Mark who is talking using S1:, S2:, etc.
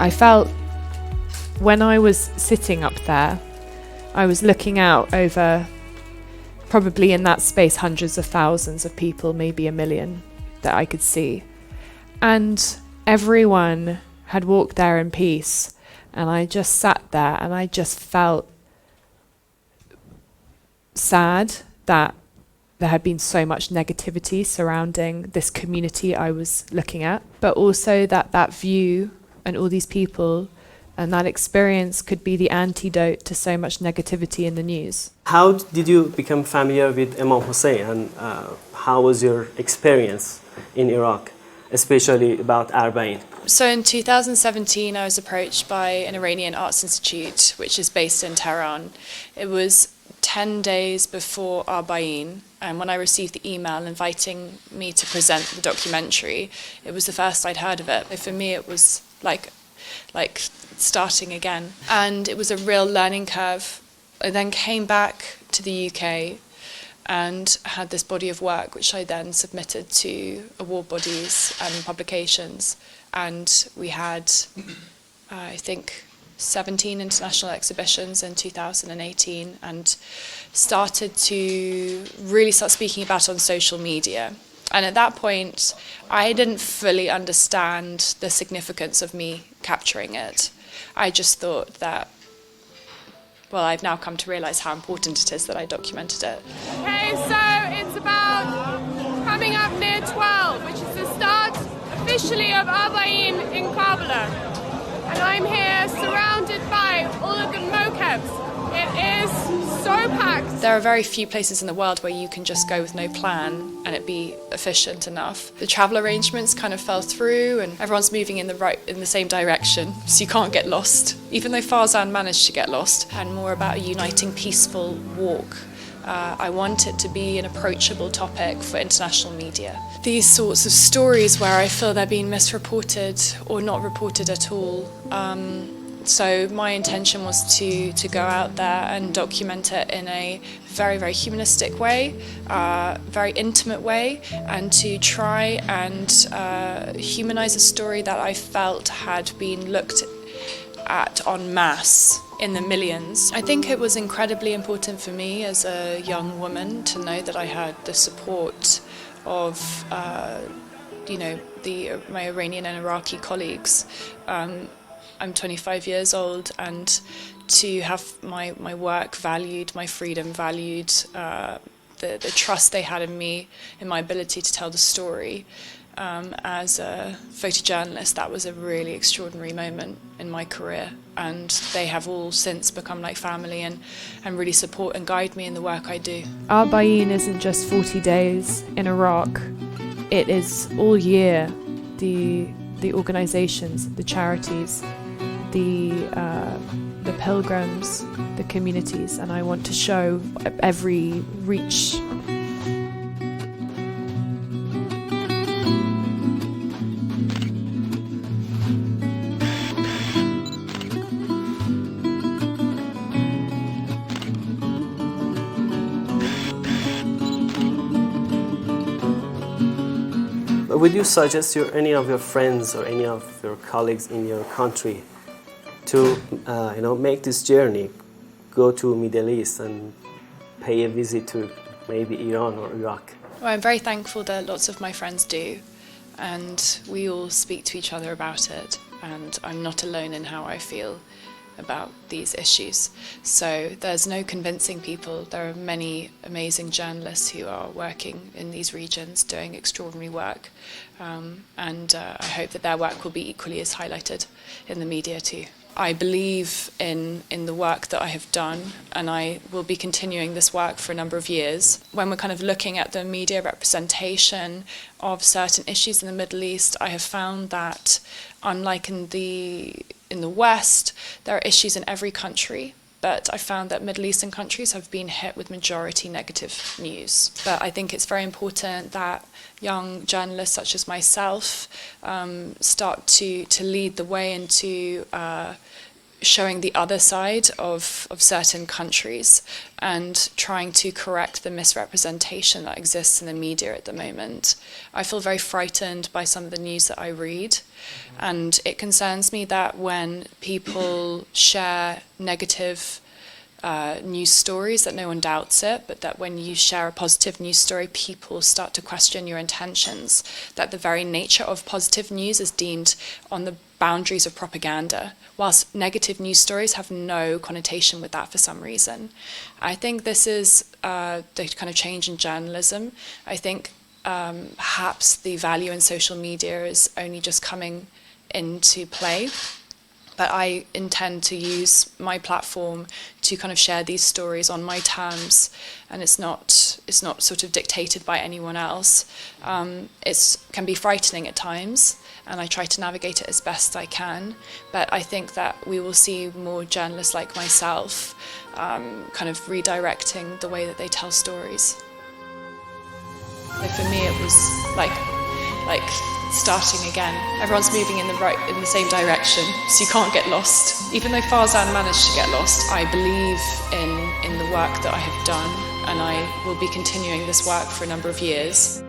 S1: I felt when I was sitting up there, I was looking out over probably in that space hundreds of thousands of people, maybe a million that I could see. And everyone had walked there in peace. And I just sat there and I just felt sad that there had been so much negativity surrounding this community I was looking at, but also that view and all these people and that experience could be the antidote to so much negativity in the news.
S2: How did you become familiar with Imam Hussein, and how was your experience in Iraq, especially about اربعین?
S3: So in 2017 I was approached by an Iranian arts institute which is based in Tehran. It was 10 days before اربعین, and when I received the email inviting me to present the documentary, it was the first I'd heard of it. For me it was like starting again, and it was a real learning curve. I then came back to the UK and had this body of work which I then submitted to award bodies and publications, and we had I think 17 international exhibitions in 2018, and started to really start speaking about it on social media. And at that point I didn't fully understand the significance of me capturing it. I just thought that, well, I've now come to realise how important it is that I documented it.
S4: Okay, so it's about coming up near 12, which is the start officially of اربعین in Kerbla. And I'm here surrounded by all of the mokebs. It is so packed.
S3: There are very few places in the world where you can just go with no plan and it be efficient enough. The travel arrangements kind of fell through, and everyone's moving in the same direction, so you can't get lost. Even though Farzan managed to get lost, and more about a uniting, peaceful walk. I want it to be an approachable topic for international media. These sorts of stories where I feel they're being misreported or not reported at all. So my intention was to go out there and document it in a very, very humanistic way, very intimate way, and to try and humanize a story that I felt had been looked at en masse in the millions. I think it was incredibly important for me as a young woman to know that I had the support of my Iranian and Iraqi colleagues. I'm 25 years old, and to have my work valued, my freedom valued, the trust they had in me, in my ability to tell the story. As a photojournalist, that was a really extraordinary moment in my career, and they have all since become like family and really support and guide me in the work I do.
S1: اربعین isn't just 40 days in Iraq, it is all year. The organizations, the charities, the pilgrims, the communities, and I want to show every reach.
S2: Would you suggest any of your friends or any of your colleagues in your country to make this journey, go to Middle East and pay a visit to maybe Iran or Iraq?
S3: Well, I'm very thankful that lots of my friends do, and we all speak to each other about it, and I'm not alone in how I feel about these issues. So there's no convincing people. There are many amazing journalists who are working in these regions doing extraordinary work, and I hope that their work will be equally as highlighted in the media too. I believe in the work that I have done, and I will be continuing this work for a number of years. When we're kind of looking at the media representation of certain issues in the Middle East, I have found that unlike in the West, there are issues in every country, but I found that Middle Eastern countries have been hit with majority negative news. But I think it's very important that young journalists such as myself start to lead the way into showing the other side of certain countries and trying to correct the misrepresentation that exists in the media at the moment. I feel very frightened by some of the news that I read, and it concerns me that when people share negative news stories, that no one doubts it, but that when you share a positive news story, people start to question your intentions, that the very nature of positive news is deemed on the boundaries of propaganda, whilst negative news stories have no connotation with that for some reason. I think this is the kind of change in journalism. I think perhaps the value in social media is only just coming into play. But I intend to use my platform to kind of share these stories on my terms, and it's not sort of dictated by anyone else. It can be frightening at times, and I try to navigate it as best I can. But I think that we will see more journalists like myself kind of redirecting the way that they tell stories. So for me, it was like starting again. Everyone's moving in the same direction, so you can't get lost. Even though Farzan managed to get lost, I believe in the work that I have done, and I will be continuing this work for a number of years.